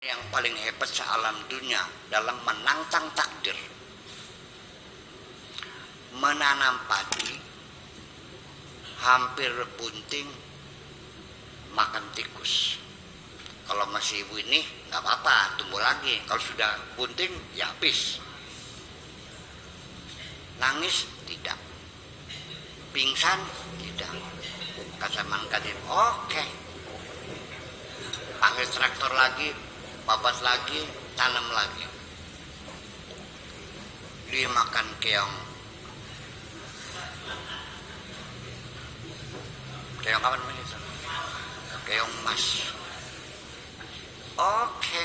Yang paling hebat sealam dunia dalam menantang takdir, menanam padi hampir bunting makan tikus. Kalau masih ibu ini nggak apa-apa, tumbuh lagi. Kalau sudah bunting ya habis. Nangis tidak, pingsan tidak. Kata Man Kadir, oke. Panggil traktor lagi, babat lagi, tanam lagi. Dia makan keong. Keong apa namanya itu? Keong emas. Oke.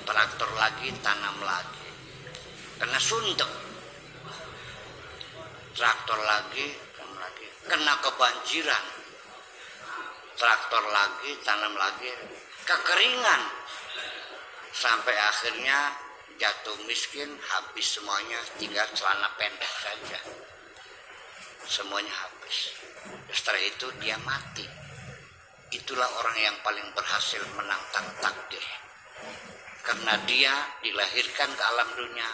Traktor lagi, tanam lagi. Kena suntuk. Traktor lagi, tanam lagi. Kena kebanjiran. Traktor lagi, tanam lagi. Kekeringan. Sampai akhirnya jatuh miskin, habis semuanya, tinggal celana pendek saja. Semuanya habis. Setelah itu dia mati. Itulah orang yang paling berhasil menantang takdir. Karena dia dilahirkan ke alam dunia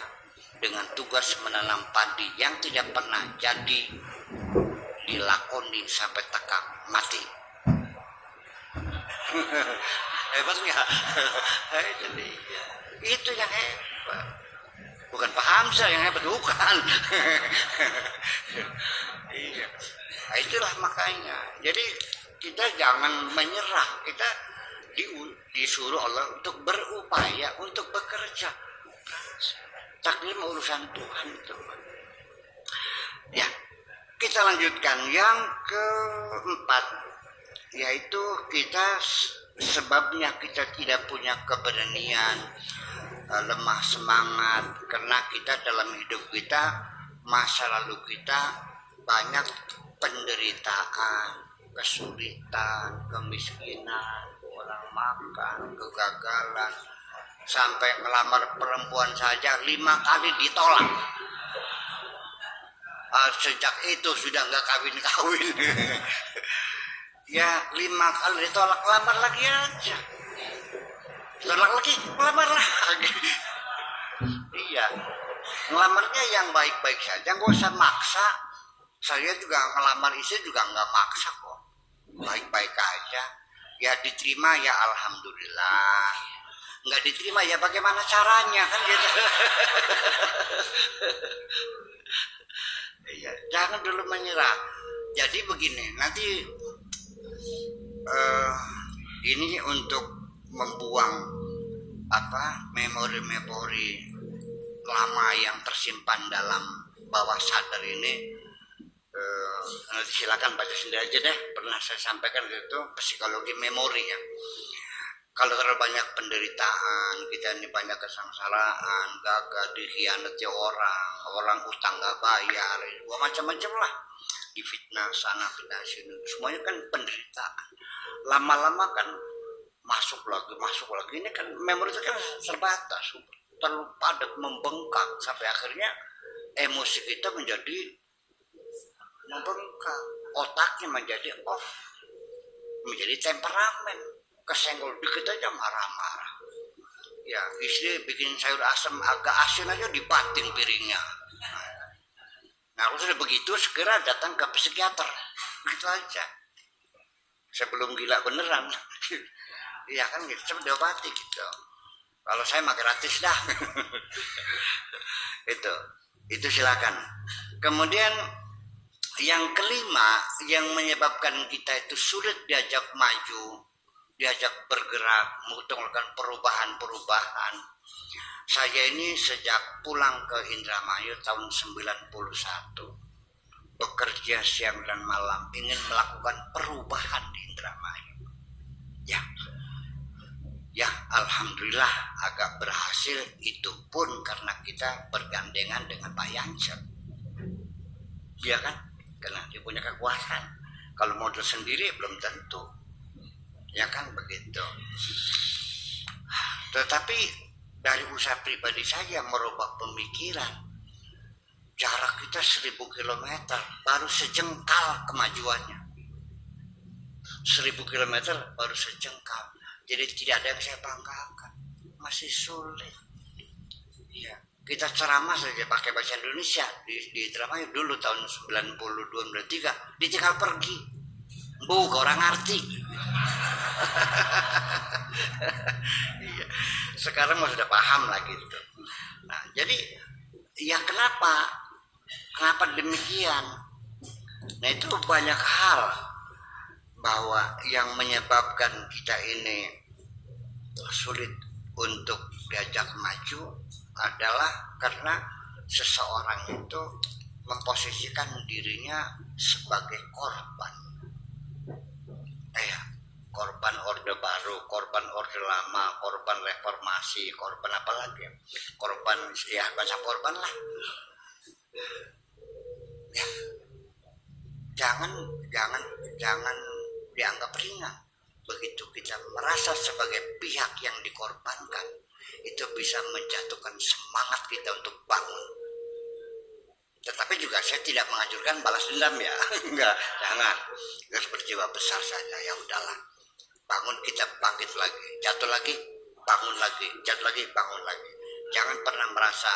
dengan tugas menanam padi yang tidak pernah jadi dilakoni sampai tekak mati. Hebat nggak? Itu yang hebat. Bukan Pak Hamzah yang hebat, bukan. Iya. Nah, itulah makanya. Jadi kita jangan menyerah. Kita disuruh Allah untuk berupaya, untuk bekerja. Takdir urusan Tuhan itu. Ya, kita lanjutkan yang keempat, yaitu kita sebabnya kita tidak punya keberanian, lemah semangat, karena kita dalam hidup kita, masa lalu kita banyak penderitaan, kesulitan, kemiskinan, kurang makan, kegagalan, sampai melamar perempuan saja 5 kali ditolak. Sejak itu sudah nggak kawin-kawin. Ya 5 kali ditolak, lamar lagi aja. Tolak lagi, lamar lagi. Iya, ngelamarnya yang baik-baik saja, nggak usah maksa. Saya juga ngelamar istri juga nggak maksa kok, baik-baik aja. Ya diterima ya alhamdulillah, nggak diterima ya bagaimana caranya kan gitu. Iya, jangan dulu menyerah. Jadi begini, nanti ini untuk membuang memori-memori lama yang tersimpan dalam bawah sadar ini. Silakan baca sendiri aja deh. Pernah saya sampaikan gitu, psikologi memori ya. Kalau terlalu banyak penderitaan, kita ini banyak kesengsaraan, gagal, dikhianati orang utang gak bayar, macam-macam lah, difitnah sana fitnah sini, semuanya kan penderitaan. Lama-lama kan masuk lagi, ini kan memori itu kan terbatas, terlalu padat, membengkak, sampai akhirnya emosi kita menjadi membengkak, otaknya menjadi off, menjadi temperamen, kesenggol dikit aja marah-marah. Ya, istri bikin sayur asam agak asin aja dibanting piringnya. Nah, kalau sudah begitu segera datang ke psikiater, gitu aja. Sebelum gila beneran. Iya kan gitu, saya diobati gitu. Kalau saya mah gratis dah. Itu silakan. Kemudian yang kelima yang menyebabkan kita itu sulit diajak maju, diajak bergerak, melakukan perubahan-perubahan. Saya ini sejak pulang ke Indramayu tahun 91, bekerja siang dan malam, ingin melakukan perubahan di Indramayu. Ya, alhamdulillah agak berhasil, itu pun karena kita bergandengan dengan Pak Yancer. Dia kan, karena dia punya kekuasaan. Kalau modal sendiri belum tentu. Ya kan begitu. Tetapi dari usaha pribadi saya merubah pemikiran. Jarak kita 1000 km, baru sejengkal kemajuannya. 1000 km baru sejengkal. Jadi tidak ada yang saya banggakan. Masih sulit. Ya, kita ceramah saja pakai bahasa Indonesia di ceramah dulu tahun 92 93 ditinggal pergi. Bu, orang ngerti. Iya. Sekarang sudah paham lah gitu. Nah, jadi ya kenapa demikian? Nah, itu banyak hal bahwa yang menyebabkan kita ini sulit untuk diajak maju adalah karena seseorang itu memposisikan dirinya sebagai korban. Korban Orde Baru, korban Orde Lama, korban reformasi, korban apa lagi? Korban, ya bahasa korban lah. Ya. Jangan dianggap ringan. Begitu kita merasa sebagai pihak yang dikorbankan, itu bisa menjatuhkan semangat kita untuk bangun. Tetapi juga saya tidak menganjurkan balas dendam ya. Enggak, jangan. Kita berjiwa besar saja, ya udahlah. Bangun, kita bangkit lagi, jatuh lagi, bangun lagi, jatuh lagi, bangun lagi. Jangan pernah merasa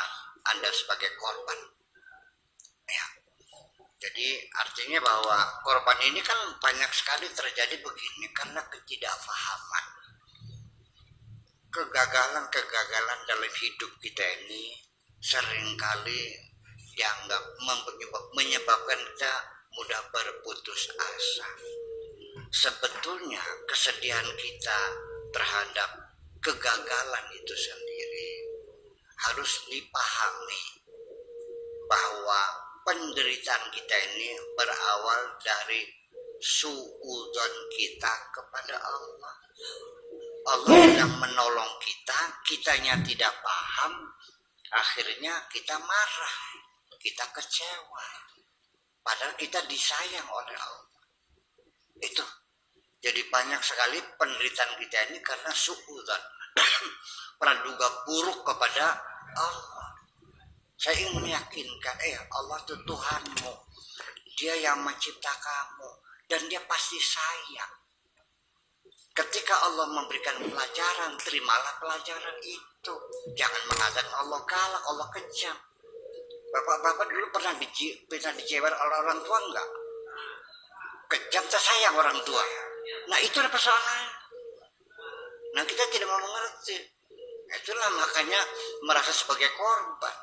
Anda sebagai korban. Ya. Jadi artinya bahwa korban ini kan banyak sekali terjadi begini karena ketidakfahaman. Kegagalan dalam hidup kita ini seringkali dianggap menyebabkan kita mudah berputus asa. Sebetulnya kesedihan kita terhadap kegagalan itu sendiri harus dipahami bahwa penderitaan kita ini berawal dari suudzon kita kepada Allah. Allah yang menolong kita, kitanya tidak paham, akhirnya kita marah, kita kecewa. Padahal kita disayang oleh Allah. Itu. Jadi banyak sekali penderitaan kita ini karena suudzon, praduga buruk kepada Allah. Saya ingin meyakinkan, Allah itu Tuhanmu, Dia yang mencipta kamu, dan Dia pasti sayang. Ketika Allah memberikan pelajaran, terimalah pelajaran itu. Jangan mengatakan Allah galak, Allah kejam. Bapak-bapak dulu pernah dijewer oleh orang tua enggak? Kejam tak sayang orang tua. Nah, itu adalah persoalan. Nah, kita tidak mau mengerti. Itulah makanya merasa sebagai korban.